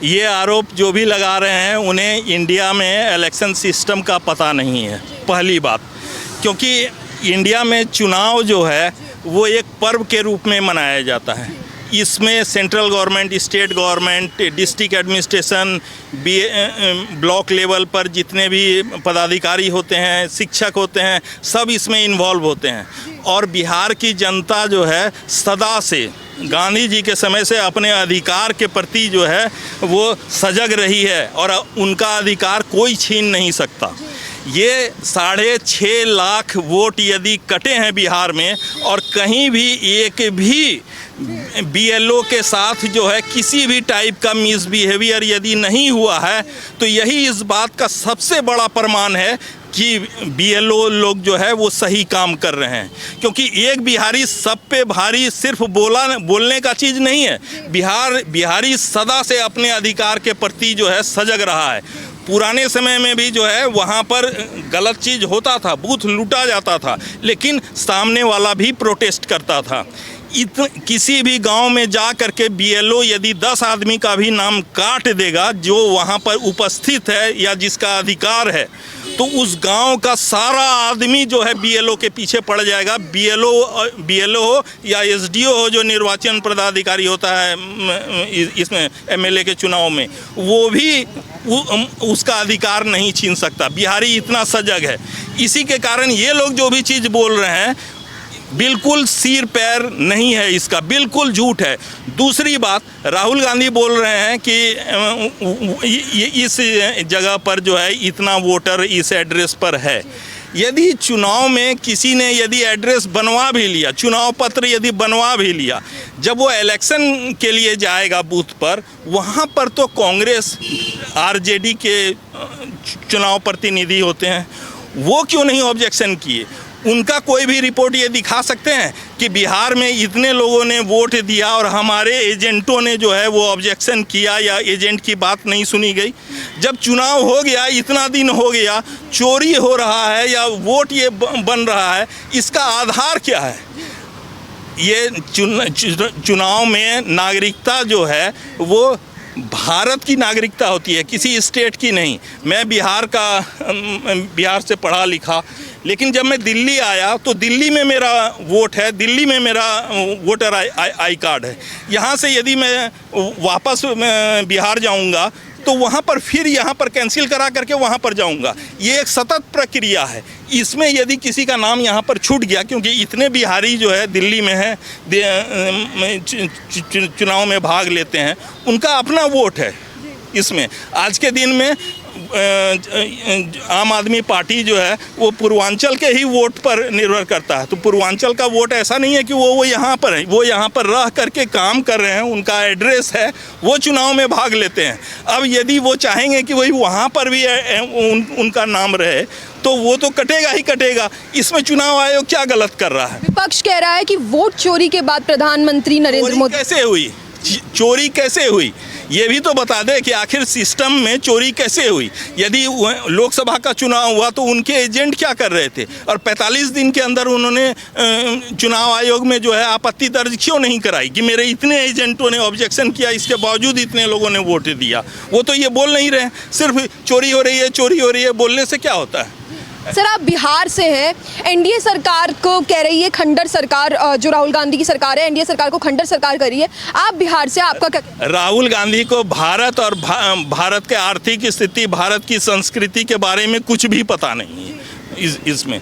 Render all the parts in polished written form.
ये आरोप जो भी लगा रहे हैं उन्हें इंडिया में इलेक्शन सिस्टम का पता नहीं है, पहली बात। क्योंकि इंडिया में चुनाव जो है वो एक पर्व के रूप में मनाया जाता है। इसमें central government, state government, district administration, block level पर जितने भी पदाधिकारी होते हैं, शिक्षक होते हैं, सब इसमें इन्वॉल्व होते हैं। और बिहार की जनता जो है सदा से गांधी जी के समय से अपने अधिकार के प्रति जो है वो सजग रही है और उनका अधिकार कोई छीन नहीं सकता। ये 6.5 लाख वोट यदि कटे हैं बिहार में और कहीं भी एक भी बीएलओ के साथ जो है किसी भी टाइप का मिसबिहेवियर यदि नहीं हुआ है तो यही इस बात का सबसे बड़ा प्रमाण है कि बीएलओ लोग जो है वो सही काम कर रहे हैं। क्योंकि एक बिहारी सब पे भारी सिर्फ बोलने का चीज़ नहीं है। बिहारी सदा से अपने अधिकार के प्रति जो है सजग रहा है। पुराने समय में भी जो है वहाँ पर गलत चीज़ होता था, बूथ लूटा जाता था, लेकिन सामने वाला भी प्रोटेस्ट करता था। किसी भी गांव में जा कर के बीएलओ यदि 10 आदमी का भी नाम काट देगा जो वहाँ पर उपस्थित है या जिसका अधिकार है, तो उस गांव का सारा आदमी जो है बीएलओ के पीछे पड़ जाएगा। बीएलओ हो या एसडीओ हो, जो निर्वाचन पदाधिकारी होता है इसमें एमएलए के चुनाव में, वो भी उसका अधिकार नहीं छीन सकता। बिहारी इतना सजग है। इसी के कारण ये लोग जो भी चीज़ बोल रहे हैं बिल्कुल सिर पैर नहीं है, इसका बिल्कुल झूठ है। दूसरी बात, राहुल गांधी बोल रहे हैं कि इस जगह पर जो है इतना वोटर इस एड्रेस पर है। यदि चुनाव में किसी ने यदि एड्रेस बनवा भी लिया, चुनाव पत्र यदि बनवा भी लिया, जब वो इलेक्शन के लिए जाएगा बूथ पर, वहाँ पर तो कांग्रेस आरजेडी के चुनाव प्रतिनिधि होते हैं, वो क्यों नहीं ऑब्जेक्शन किए? उनका कोई भी रिपोर्ट ये दिखा सकते हैं कि बिहार में इतने लोगों ने वोट दिया और हमारे एजेंटों ने जो है वो ऑब्जेक्शन किया या एजेंट की बात नहीं सुनी गई? जब चुनाव हो गया, इतना दिन हो गया, चोरी हो रहा है या वोट ये बन रहा है, इसका आधार क्या है? ये चुनाव में नागरिकता जो है वो भारत की नागरिकता होती है, किसी स्टेट की नहीं। मैं बिहार से पढ़ा लिखा, लेकिन जब मैं दिल्ली आया तो दिल्ली में मेरा वोट है, दिल्ली में मेरा वोटर आई कार्ड है। यहाँ से यदि मैं वापस बिहार जाऊँगा तो वहाँ पर फिर यहाँ पर कैंसिल करा करके वहाँ पर जाऊँगा। ये एक सतत प्रक्रिया है। इसमें यदि किसी का नाम यहाँ पर छूट गया, क्योंकि इतने बिहारी जो है दिल्ली में है, चुनाव में भाग लेते हैं, उनका अपना वोट है। इसमें आज के दिन में आम आदमी पार्टी जो है वो पूर्वांचल के ही वोट पर निर्भर करता है। तो पूर्वांचल का वोट ऐसा नहीं है कि वो यहाँ पर है, वो यहाँ पर रह करके काम कर रहे हैं, उनका एड्रेस है, वो चुनाव में भाग लेते हैं। अब यदि वो चाहेंगे कि वही वहाँ पर भी उनका नाम रहे तो वो तो कटेगा ही कटेगा। इसमें चुनाव आयोग क्या गलत कर रहा है? विपक्ष कह रहा है कि वोट चोरी के बाद प्रधानमंत्री नरेंद्र मोदी कैसे हुई, चोरी कैसे हुई, ये भी तो बता दे कि आखिर सिस्टम में चोरी कैसे हुई। यदि लोकसभा का चुनाव हुआ तो उनके एजेंट क्या कर रहे थे और 45 दिन के अंदर उन्होंने चुनाव आयोग में जो है आपत्ति दर्ज क्यों नहीं कराई कि मेरे इतने एजेंटों ने ऑब्जेक्शन किया, इसके बावजूद इतने लोगों ने वोट दिया? वो तो ये बोल नहीं रहे, सिर्फ चोरी हो रही है, चोरी हो रही है, बोलने से क्या होता है? सर, आप बिहार से हैं, एनडीए सरकार को कह रही है खंडर सरकार, जो राहुल गांधी की सरकार है, एनडीए सरकार को खंडर सरकार कर रही है। आप बिहार से, आपका क्या? राहुल गांधी को भारत और भारत के आर्थिक स्थिति, भारत की संस्कृति के बारे में कुछ भी पता नहीं है। इसमें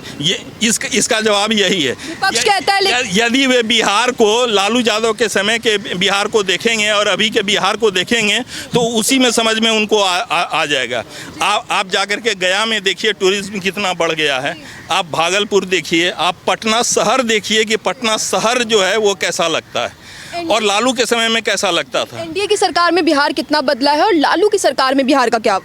इसका जवाब यही है। विपक्ष कहता है यदि वे बिहार को, लालू यादव के समय के बिहार को देखेंगे और अभी के बिहार को देखेंगे तो उसी में समझ में उनको आ जाएगा। आप जाकर के गया में देखिए टूरिज्म कितना बढ़ गया है। आप भागलपुर देखिए, आप पटना शहर देखिए कि पटना शहर जो है वो कैसा लगता है और लालू के समय में कैसा लगता था। एनडीए की सरकार में बिहार कितना बदला है और लालू की सरकार में बिहार का क्या?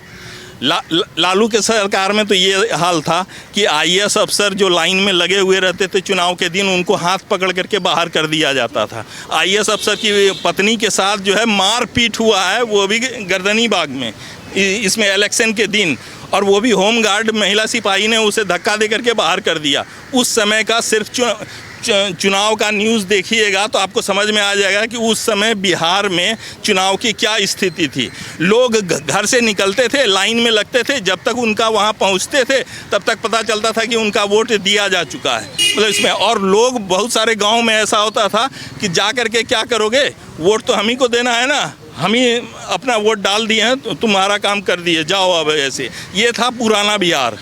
लालू के सरकार में तो ये हाल था कि आईएएस अफसर जो लाइन में लगे हुए रहते थे चुनाव के दिन, उनको हाथ पकड़ करके बाहर कर दिया जाता था। आईएएस अफसर की पत्नी के साथ जो है मारपीट हुआ है, वो भी गर्दनी बाग में, इसमें इलेक्शन के दिन, और वो भी होमगार्ड महिला सिपाही ने उसे धक्का दे करके बाहर कर दिया। उस समय का सिर्फ चुनाव का न्यूज़ देखिएगा तो आपको समझ में आ जाएगा कि उस समय बिहार में चुनाव की क्या स्थिति थी। लोग घर से निकलते थे, लाइन में लगते थे, जब तक उनका वहाँ पहुँचते थे तब तक पता चलता था कि उनका वोट दिया जा चुका है। मतलब इसमें और लोग बहुत सारे गाँव में ऐसा होता था कि जा कर के क्या करोगे, वोट तो हम ही को देना है ना, हम ही अपना वोट डाल दिए हैं तो तुम्हारा काम कर दिए, जाओ। अब ऐसे ये था पुराना बिहार।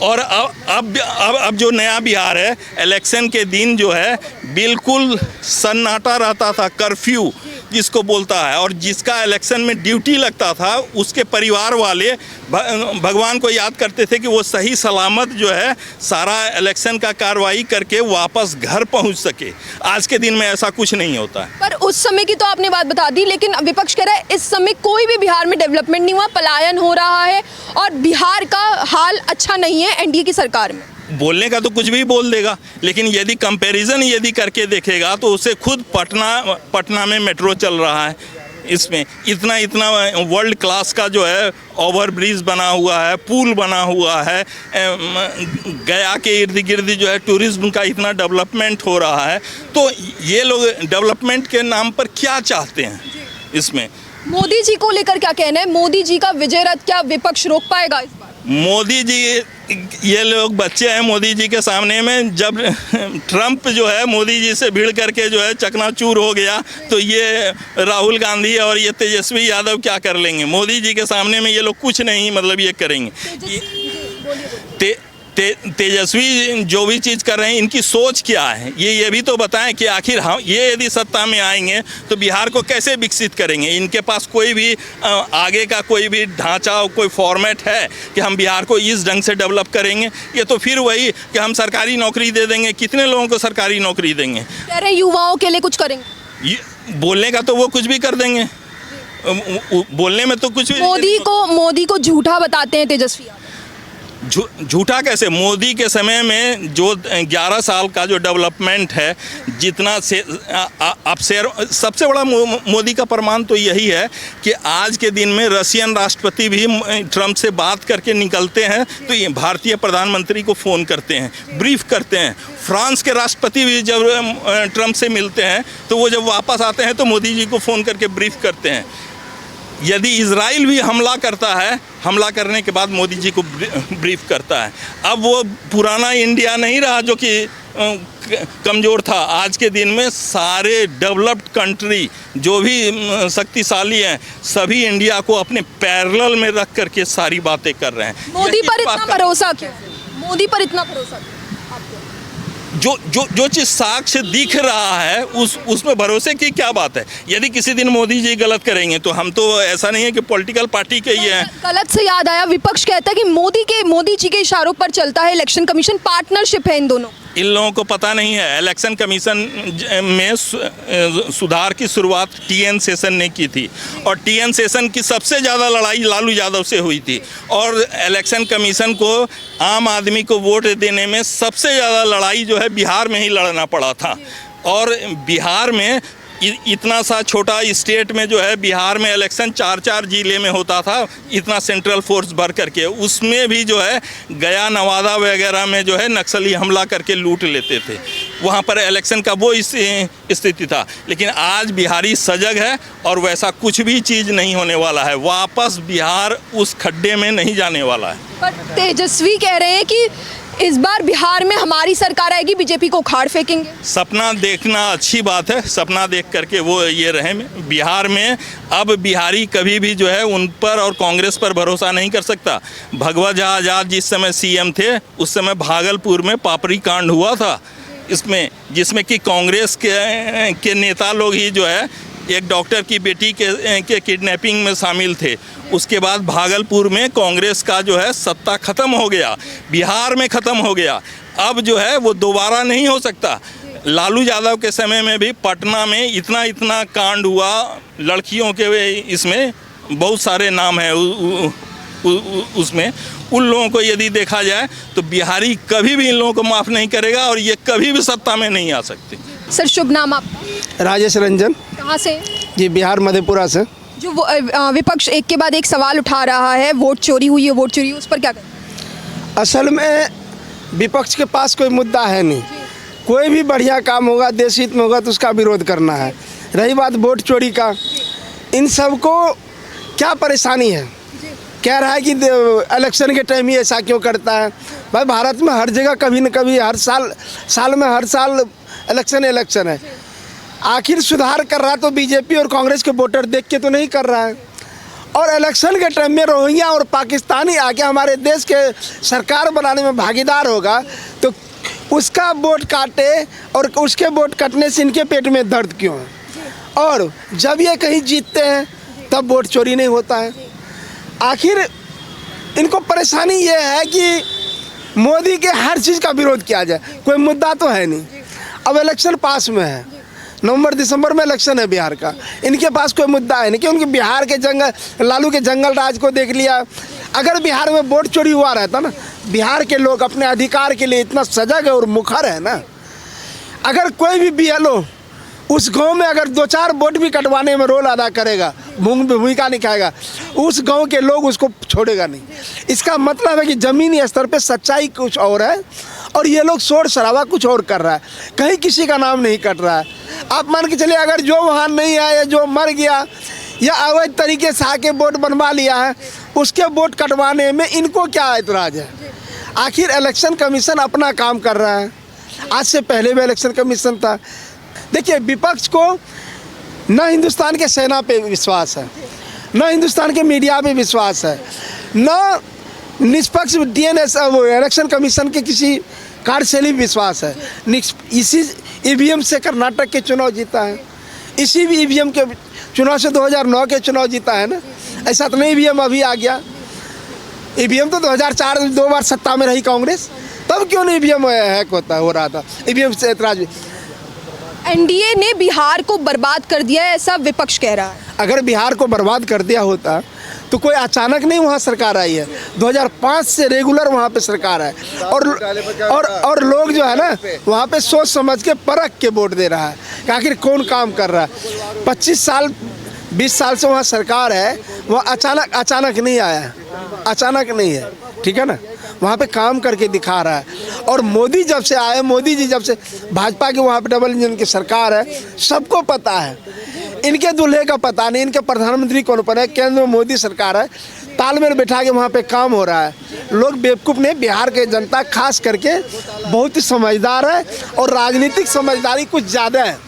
और अब जो नया बिहार है, इलेक्शन के दिन जो है बिल्कुल सन्नाटा रहता था, कर्फ्यू जिसको बोलता है, और जिसका इलेक्शन में ड्यूटी लगता था उसके परिवार वाले भगवान को याद करते थे कि वो सही सलामत जो है सारा इलेक्शन का कार्रवाई करके वापस घर पहुंच सके। आज के दिन में ऐसा कुछ नहीं होता है। पर उस समय की तो आपने बात बता दी, लेकिन विपक्ष कह रहा है इस समय कोई भी बिहार में डेवलपमेंट नहीं हुआ, पलायन हो रहा है और बिहार का हाल अच्छा नहीं है एनडीए की सरकार में। बोलने का तो कुछ भी बोल देगा, लेकिन यदि कंपैरिजन यदि करके देखेगा तो उसे खुद पटना में मेट्रो चल रहा है, इसमें इतना वर्ल्ड क्लास का जो है ओवर ब्रिज बना हुआ है, पुल बना हुआ है, गया के इर्द गिर्द जो है टूरिज्म का इतना डेवलपमेंट हो रहा है। तो ये लोग डेवलपमेंट के नाम पर क्या चाहते हैं इसमें? मोदी जी को लेकर क्या कहना है? मोदी जी का विजय रथ क्या विपक्ष रोक पाएगा इस बार? मोदी जी, ये लोग बच्चे हैं मोदी जी के सामने में। जब ट्रंप जो है मोदी जी से भिड़ करके जो है चकनाचूर हो गया तो ये राहुल गांधी और ये तेजस्वी यादव क्या कर लेंगे? मोदी जी के सामने में ये लोग कुछ नहीं मतलब ये करेंगे। तेजस्वी जो भी चीज़ कर रहे हैं, इनकी सोच क्या है ये भी तो बताएं कि आखिर हम ये यदि सत्ता में आएंगे तो बिहार को कैसे विकसित करेंगे। इनके पास कोई भी आगे का कोई भी ढांचा, कोई फॉर्मेट है कि हम बिहार को इस ढंग से डेवलप करेंगे? ये तो फिर वही कि हम सरकारी नौकरी दे देंगे। कितने लोगों को सरकारी नौकरी देंगे? कह रहे युवाओं के लिए कुछ करेंगे। ये बोलने का तो वो कुछ भी कर देंगे, बोलने में तो कुछ भी। मोदी को झूठा बताते हैं तेजस्वी। झूठा कैसे? मोदी के समय में जो 11 साल का जो डेवलपमेंट है, जितना से आप शेयर, सबसे बड़ा मोदी का प्रमाण तो यही है कि आज के दिन में रशियन राष्ट्रपति भी ट्रंप से बात करके निकलते हैं तो ये भारतीय प्रधानमंत्री को फ़ोन करते हैं, ब्रीफ करते हैं। फ्रांस के राष्ट्रपति भी जब ट्रंप से मिलते हैं तो वो जब वापस आते हैं तो मोदी जी को फ़ोन करके ब्रीफ करते हैं। यदि इजराइल भी हमला करता है, हमला करने के बाद मोदी जी को ब्रीफ करता है। अब वो पुराना इंडिया नहीं रहा जो कि कमज़ोर था। आज के दिन में सारे डेवलप्ड कंट्री जो भी शक्तिशाली हैं सभी इंडिया को अपने पैरेलल में रख करके सारी बातें कर रहे हैं। मोदी पर इतना भरोसा क्यों? मोदी पर इतना भरोसा क्यों? जो चीज़ साक्ष्य दिख रहा है उसमें भरोसे की क्या बात है? यदि किसी दिन मोदी जी गलत करेंगे तो हम तो, ऐसा नहीं है कि पॉलिटिकल पार्टी के ही हैं। गलत से याद आया, विपक्ष कहता है कि मोदी जी के इशारों पर चलता है इलेक्शन कमीशन, पार्टनरशिप है इन दोनों। इन लोगों को पता नहीं है, इलेक्शन कमीशन में सुधार की शुरुआत टीएन सेशन ने की थी और टीएन सेशन की सबसे ज़्यादा लड़ाई लालू यादव से हुई थी और इलेक्शन कमीशन को आम आदमी को वोट देने में सबसे ज़्यादा लड़ाई जो है बिहार में ही लड़ना पड़ा था। और बिहार में इतना सा छोटा स्टेट में जो है बिहार में इलेक्शन 4 जिले में होता था, इतना सेंट्रल फोर्स भर करके, उसमें भी जो है गया नवादा वगैरह में जो है नक्सली हमला करके लूट लेते थे। वहाँ पर इलेक्शन का वो स्थिति था। लेकिन आज बिहारी सजग है और वैसा कुछ भी चीज़ नहीं होने वाला है। वापस बिहार उस खड्डे में नहीं जाने वाला है। पर तेजस्वी कह रहे हैं कि इस बार बिहार में हमारी सरकार आएगी, बीजेपी को उखाड़ फेंकेंगे। सपना देखना अच्छी बात है, सपना देख करके वो ये रहे। बिहार में अब बिहारी कभी भी जो है उन पर और कांग्रेस पर भरोसा नहीं कर सकता। भगवत झा आज़ाद जिस समय सीएम थे उस समय भागलपुर में पापड़ी कांड हुआ था, इसमें जिसमें कि कांग्रेस के नेता लोग ही जो है एक डॉक्टर की बेटी के किडनैपिंग में शामिल थे। उसके बाद भागलपुर में कांग्रेस का जो है सत्ता ख़त्म हो गया, बिहार में ख़त्म हो गया। अब जो है वो दोबारा नहीं हो सकता। लालू यादव के समय में भी पटना में इतना कांड हुआ लड़कियों के, इसमें बहुत सारे नाम हैं उसमें। उन लोगों को यदि देखा जाए तो बिहारी कभी भी इन लोगों को माफ़ नहीं करेगा और ये कभी भी सत्ता में नहीं आ सकते। सर शुभ नाम आपका? राजेश रंजन। कहाँ से? जी बिहार मधेपुरा से। जो विपक्ष एक के बाद एक सवाल उठा रहा है, वोट चोरी हुई है, वोट चोरी, उस पर क्या कहें? असल में विपक्ष के पास कोई मुद्दा है नहीं। कोई भी बढ़िया काम होगा, देश हित में होगा तो उसका विरोध करना है। रही बात वोट चोरी का, इन सबको क्या परेशानी है? कह रहा है कि इलेक्शन के टाइम ही ऐसा क्यों करता है? भाई भारत में हर जगह कभी न कभी हर साल इलेक्शन है। आखिर सुधार कर रहा तो बीजेपी और कांग्रेस के वोटर देख के तो नहीं कर रहा है। और इलेक्शन के टाइम में रोहिंग्या और पाकिस्तानी आके हमारे देश के सरकार बनाने में भागीदार होगा तो उसका वोट काटे, और उसके वोट कटने से इनके पेट में दर्द क्यों है? और जब ये कहीं जीतते हैं तब वोट चोरी नहीं होता है। आखिर इनको परेशानी ये है कि मोदी के हर चीज़ का विरोध किया जाए, कोई मुद्दा तो है नहीं। अब इलेक्शन पास में है, नवंबर दिसंबर में इलेक्शन है बिहार का, इनके पास कोई मुद्दा है नहीं कि उनके बिहार के लालू के जंगल राज को देख लिया। अगर बिहार में वोट चोरी हुआ रहता ना, बिहार के लोग अपने अधिकार के लिए इतना सजग है और मुखर है ना, अगर कोई भी BLO उस गांव में अगर 2-4 वोट भी कटवाने में रोल अदा करेगा, भूमिका निभाएगा, उस गांव के लोग उसको छोड़ेगा नहीं। इसका मतलब है कि ज़मीनी स्तर पे सच्चाई कुछ और है और ये लोग शोर शराबा कुछ और कर रहा है, कहीं किसी का नाम नहीं कट रहा है। आप मान के चलिए, अगर जो वहाँ नहीं है या जो मर गया या अवैध तरीके से आके वोट बनवा लिया है, उसके वोट कटवाने में इनको क्या एतराज़ है? आखिर इलेक्शन कमीशन अपना काम कर रहा है। आज से पहले भी इलेक्शन कमीशन था। देखिए, विपक्ष को न हिंदुस्तान के सेना पे विश्वास है, न हिंदुस्तान के मीडिया पे विश्वास है, न निष्पक्ष DNS वो इलेक्शन कमीशन के किसी कार्यशैली विश्वास है। इसी EVM से कर्नाटक के चुनाव जीता है, इसी भी EVM के चुनाव से 2009 के चुनाव जीता है ना। ऐसा तो नहीं EVM अभी आ गया, EVM तो 2004 2 बार सत्ता में रही कांग्रेस, तब क्यों नहीं EVM हैक हो रहा था? EVM से एतराज। NDA ने बिहार को बर्बाद कर दिया है, ऐसा विपक्ष कह रहा है। अगर बिहार को बर्बाद कर दिया होता तो कोई अचानक नहीं वहाँ सरकार आई है। 2005 से रेगुलर वहाँ पे सरकार है और लोग जो है ना वहाँ पे सोच समझ के परख के वोट दे रहा है कि आखिर कौन काम कर रहा है। 25 साल 20 साल से वहाँ सरकार है, वह अचानक नहीं आया है, अचानक नहीं है, ठीक है ना। वहाँ पे काम करके दिखा रहा है। और मोदी जब से आए, मोदी जी जब से, भाजपा की वहाँ पे डबल इंजन की सरकार है, सबको पता है। इनके दूल्हे का पता नहीं, इनके प्रधानमंत्री कौन पर है, केंद्र में मोदी सरकार है, तालमेल बैठा के वहाँ पे काम हो रहा है। लोग बेवकूफ़ नहीं, बिहार के जनता खास करके बहुत ही समझदार है और राजनीतिक समझदारी कुछ ज़्यादा है।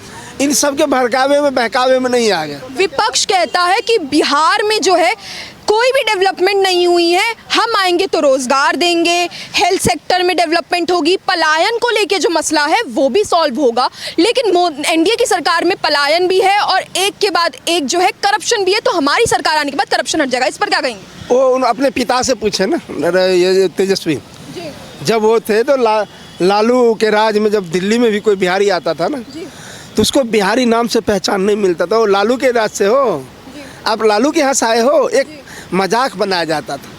इन सब के बहकावे में नहीं आ गए। विपक्ष कहता है कि बिहार में जो है कोई भी डेवलपमेंट नहीं हुई है, हम आएंगे तो रोजगार देंगे, हेल्थ सेक्टर में डेवलपमेंट होगी, पलायन को लेके जो मसला है वो भी सॉल्व होगा। लेकिन NDA की सरकार में पलायन भी है और एक के बाद एक जो है करप्शन भी है, तो हमारी सरकार आने के बाद करप्शन हट जाएगा, इस पर क्या कहेंगे? वो अपने पिता से पूछे ना, ये तेजस्वी जब वो थे तो लालू के राज में जब दिल्ली में भी कोई बिहारी आता था ना तो उसको बिहारी नाम से पहचान नहीं मिलता था। वो लालू के राज से हो, आप लालू के यहाँ से आए हो, एक मजाक बनाया जाता था।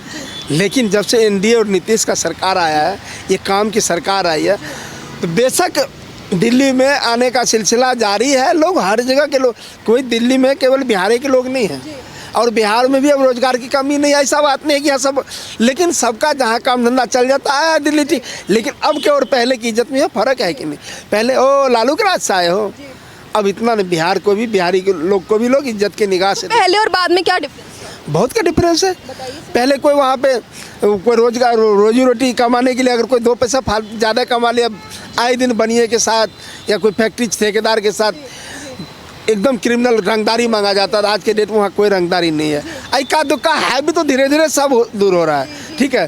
लेकिन जब से NDA और नीतीश का सरकार आया है, ये काम की सरकार आई है, तो बेशक दिल्ली में आने का सिलसिला जारी है। लोग हर जगह के लोग, कोई दिल्ली में केवल बिहारी के लोग नहीं हैं, और बिहार में भी अब रोजगार की कमी नहीं है, ऐसा बात नहीं है कि यहाँ सब, लेकिन सबका जहाँ काम धंधा चल जाता है दिल्ली ठीक। लेकिन अब क्या और पहले की इज्जत में है फ़र्क है कि नहीं? पहले ओ लालू के राज से आए हो, अब इतना नहीं, बिहार को भी, बिहारी के लोग को भी लोग इज्जत की निगाह से। पहले और बाद में क्या डिफरेंस? बहुत का डिफरेंस है। पहले कोई वहाँ पे कोई रोजगार, रोजी रोटी कमाने के लिए अगर कोई 2 पैसा ज़्यादा कमा लिया, आए दिन बनिए के साथ या कोई फैक्ट्री ठेकेदार के साथ एकदम क्रिमिनल रंगदारी मांगा जाता था। आज के डेट में वहाँ कोई रंगदारी नहीं है। इक्का दुक्का है भी तो धीरे धीरे सब दूर हो रहा है, ठीक है।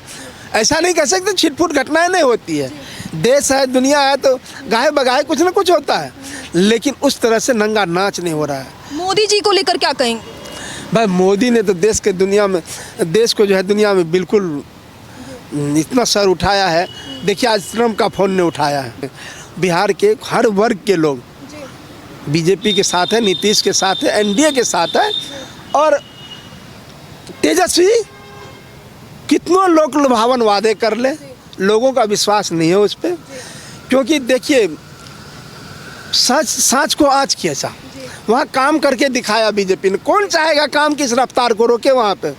ऐसा नहीं कह सकते छिटपुट घटनाएं नहीं होती है, देश है, दुनिया है, तो गाहे बगाहे कुछ ना कुछ होता है, लेकिन उस तरह से नंगा नाच नहीं हो रहा है। मोदी जी को लेकर क्या कहेंगे? भाई मोदी ने तो देश के दुनिया में, देश को जो है दुनिया में बिल्कुल इतना सर उठाया है। देखिए आज ट्रम्प का फ़ोन ने उठाया है। बिहार के हर वर्ग के लोग बीजेपी के साथ है, नीतीश के साथ है, NDA के साथ है। और तेजस्वी कितनों लोग लुभावन वादे कर ले, लोगों का विश्वास नहीं है उस पर, क्योंकि देखिए सच को आज किया सा वहाँ काम करके दिखाया बीजेपी ने। कौन चाहेगा काम की इस रफ्तार को रोके? वहाँ पे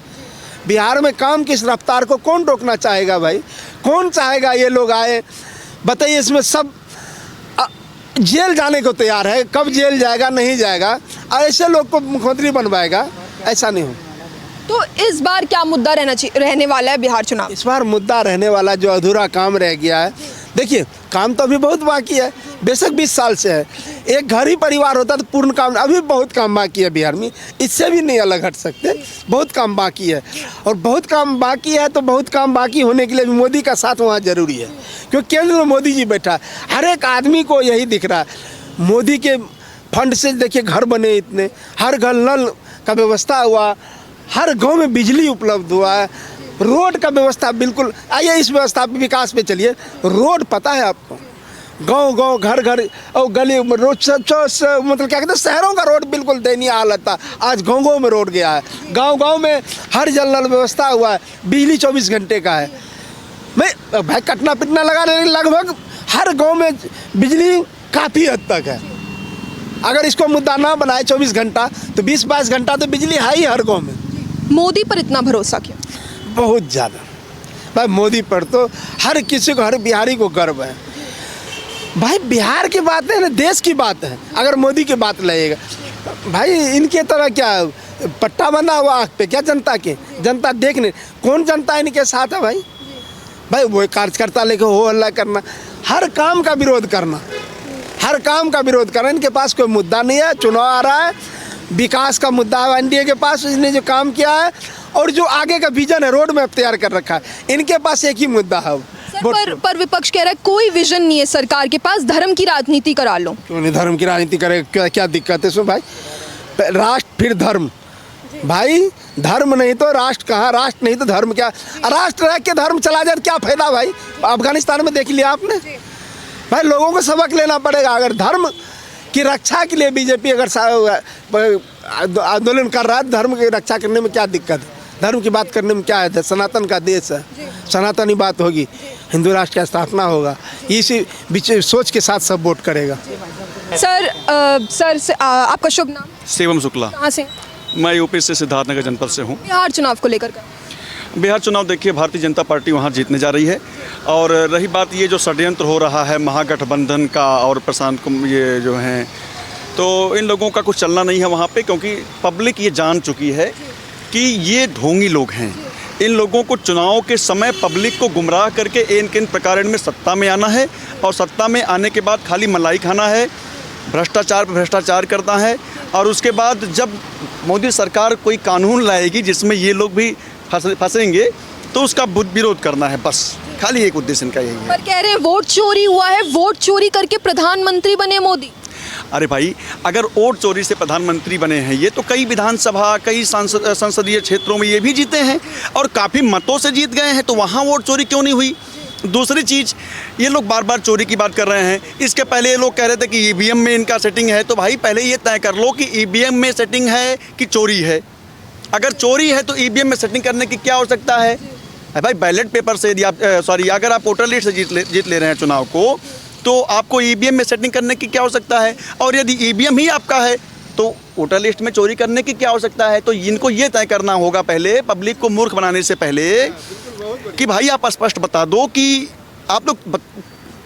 बिहार में काम की इस रफ्तार को कौन रोकना चाहेगा भाई? कौन चाहेगा ये लोग आए? बताइए, इसमें सब जेल जाने को तैयार है। कब जेल जाएगा नहीं जाएगा, ऐसे लोग को मुख्यमंत्री बनवाएगा, ऐसा नहीं हो। तो इस बार क्या मुद्दा रहने वाला है बिहार चुनाव? इस बार मुद्दा रहने वाला जो अधूरा काम रह गया है, देखिए काम तो अभी बहुत बाकी है, बेशक 20 साल से है। एक घर ही परिवार होता तो पूर्ण काम, अभी बहुत काम बाकी है बिहार में, इससे भी नहीं अलग हट सकते। बहुत काम बाकी है, और बहुत काम बाकी है, तो बहुत काम बाकी होने के लिए भी मोदी का साथ वहाँ जरूरी है, क्योंकि केंद्र में मोदी जी बैठा है। हर एक आदमी को यही दिख रहा है। मोदी के फंड से देखिए घर बने इतने, हर घर नल का व्यवस्था हुआ, हर गांव में बिजली उपलब्ध हुआ है, रोड का व्यवस्था बिल्कुल। आइए इस व्यवस्था पे, विकास पे चलिए। रोड पता है आपको, गांव गांव घर घर और गली रोड सब मतलब क्या कहते हैं, शहरों का रोड बिल्कुल दयनीय हालत था, आज गांव गांव में रोड गया है। गांव गांव में हर जल नल व्यवस्था हुआ है, बिजली 24 घंटे का है। मैं भाई कटना पिटना लगा रहे, लगभग हर गाँव में बिजली काफ़ी हद तक है। अगर इसको मुद्दा ना बनाए 24 घंटा, तो 20-22 घंटा तो बिजली है ही हर गाँव में। मोदी पर इतना भरोसा क्यों? बहुत ज़्यादा भाई, मोदी पर तो हर किसी को, हर बिहारी को गर्व है भाई। बिहार की बात है ना, देश की बात है। अगर मोदी की बात लगेगा भाई, इनके तरह क्या पट्टा बंधा हुआ आँख पे क्या जनता के? जनता देखने, कौन जनता इनके साथ है भाई? भाई वो कार्यकर्ता लेके हो हल्ला करना, हर काम का विरोध करना, हर काम का विरोध करना। इनके पास कोई मुद्दा नहीं है। चुनाव आ रहा है, विकास का मुद्दा है एनडीए के पास, इसने जो काम किया है और जो आगे का विजन है, रोड मैप तैयार कर रखा है, इनके पास एक ही मुद्दा है। पर विपक्ष कह रहा है कोई विजन नहीं है सरकार के पास, धर्म की राजनीति करा लो। क्यों नहीं धर्म की राजनीति करे? क्या दिक्कत है इसमें भाई? राष्ट्र फिर धर्म, भाई धर्म नहीं तो राष्ट्र कहाँ, राष्ट्र नहीं तो धर्म क्या? राष्ट्र रह के धर्म चला जाए क्या फायदा भाई? अफगानिस्तान में देख लिया आपने भाई, लोगों को सबक लेना पड़ेगा। अगर धर्म की रक्षा के लिए बीजेपी अगर आंदोलन कर रहा है, धर्म की रक्षा करने में क्या दिक्कत है? धर्म की बात करने में क्या है? सनातन का देश है, सनातनी बात होगी, हिंदू राष्ट्र की स्थापना होगा, इसी बीच सोच के साथ सब वोट करेगा। सर आपका शुभ नाम? शिवम शुक्ला। कहाँ से? मैं यूपी से सिद्धार्थनगर जनपद से हूँ। बिहार चुनाव को लेकर बिहार चुनाव देखिए, भारतीय जनता पार्टी वहाँ जीतने जा रही है। और रही बात ये जो षड्यंत्र हो रहा है महागठबंधन का और प्रशांत ये जो हैं, तो इन लोगों का कुछ चलना नहीं है वहाँ पे, क्योंकि पब्लिक ये जान चुकी है कि ये ढोंगी लोग हैं। इन लोगों को चुनाव के समय पब्लिक को गुमराह करके इन किन प्रकार में सत्ता में आना है, और सत्ता में आने के बाद खाली मलाई खाना है, भ्रष्टाचार पर भ्रष्टाचार करना है, और उसके बाद जब मोदी सरकार कोई कानून लाएगी जिसमें ये लोग भी फंसेंगे, तो उसका विरोध करना है, बस खाली एक उद्देश्य इनका यही है। पर कह रहे हैं वोट चोरी हुआ है, वोट चोरी करके प्रधानमंत्री बने मोदी। अरे भाई, अगर वोट चोरी से प्रधानमंत्री बने हैं ये, तो कई विधानसभा, कई संसदीय क्षेत्रों में ये भी जीते हैं और काफ़ी मतों से जीत गए हैं, तो वहाँ वोट चोरी क्यों नहीं हुई? दूसरी चीज़, ये लोग बार बार चोरी की बात कर रहे हैं। इसके पहले ये लोग कह रहे थे कि ईवीएम में इनका सेटिंग है, तो भाई पहले ये तय कर लो कि ईवीएम में सेटिंग है कि चोरी है। अगर चोरी है तो ईवीएम में सेटिंग करने की क्या आवश्यकता है? भाई बैलेट पेपर से यदि आप अगर आप वोटर लिस्ट से जीत ले रहे हैं चुनाव को, तो आपको ईवीएम में सेटिंग करने की क्या आवश्यकता है? और यदि ईवीएम ही आपका है तो वोटर लिस्ट में चोरी करने की क्या आवश्यकता है? तो इनको ये तय करना होगा पहले, पब्लिक को मूर्ख बनाने से पहले, कि भाई आप स्पष्ट बता दो कि आप लोग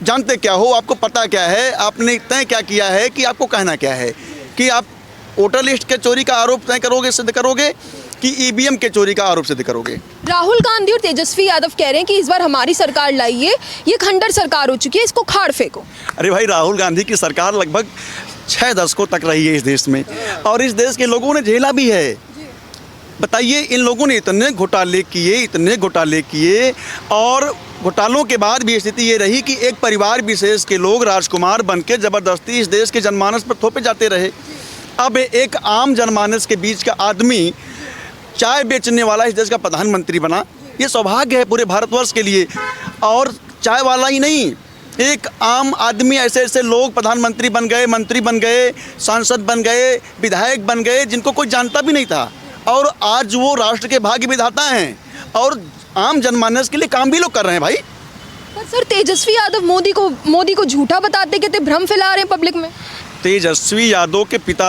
जानते क्या हो, आपको पता क्या है, आपने तय क्या किया है, कि आपको कहना क्या है, कि आप वोटर लिस्ट के चोरी का आरोप तय करोगे, सिद्ध करोगे, कि ईवीएम के चोरी का आरोप सिद्ध करोगे? राहुल गांधी और तेजस्वी यादव कह रहे हैं कि इस बार हमारी सरकार लाइए, ये खंडर सरकार हो चुकी है, इसको खाड़ फेंको। अरे भाई, राहुल गांधी की सरकार लगभग 6 दशकों तक रही है इस देश में, और इस देश के लोगों ने झेला भी है। बताइए, इन लोगों ने इतने घोटाले किए, और घोटालों के बाद भी स्थिति ये रही कि एक परिवार विशेष के लोग राजकुमार बन के ज़बरदस्ती इस देश के जनमानस पर थोपे जाते रहे। अब एक आम जनमानस के बीच का आदमी, चाय बेचने वाला, इस देश का प्रधानमंत्री बना। ये सौभाग्य है पूरे भारतवर्ष के लिए। और चाय वाला ही नहीं, एक आम आदमी, ऐसे लोग प्रधानमंत्री बन गए, मंत्री बन गए, सांसद बन गए, विधायक बन गए, जिनको कोई जानता भी नहीं था, और आज वो राष्ट्र के भाग्य विधाता हैं और आम जनमानस के लिए काम भी लोग कर रहे हैं भाई। पर सर, तेजस्वी यादव मोदी को झूठा बताते कहते भ्रम फैला रहे हैं पब्लिक में। तेजस्वी यादव के पिता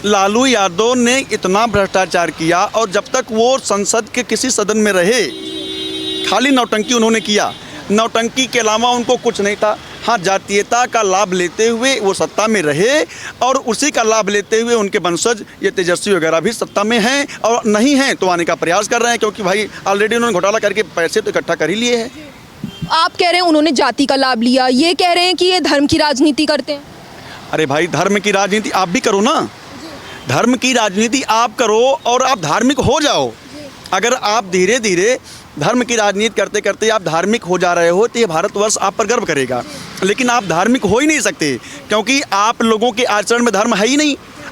लालू यादव ने इतना भ्रष्टाचार किया, और जब तक वो संसद के किसी सदन में रहे, खाली नौटंकी उन्होंने किया। नौटंकी के अलावा उनको कुछ नहीं था। हाँ, जातीयता का लाभ लेते हुए वो सत्ता में रहे और उसी का लाभ लेते हुए उनके वंशज ये तेजस्वी वगैरह भी सत्ता में हैं, और नहीं हैं तो आने का प्रयास कर रहे हैं, क्योंकि भाई ऑलरेडी उन्होंने घोटाला करके पैसे तो इकट्ठा कर ही लिए हैं। आप कह रहे हैं उन्होंने जाति का लाभ लिया, ये कह रहे हैं कि ये धर्म की राजनीति करते हैं। अरे भाई, धर्म की राजनीति आप भी करो ना, धर्म की राजनीति आप करो और आप धार्मिक हो जाओ। अगर आप धीरे धीरे धर्म की राजनीति करते करते आप धार्मिक हो जा रहे हो तो ये भारतवर्ष आप पर गर्व करेगा, लेकिन आप धार्मिक हो ही नहीं सकते, क्योंकि आप लोगों के आचरण में धर्म है ही नहीं।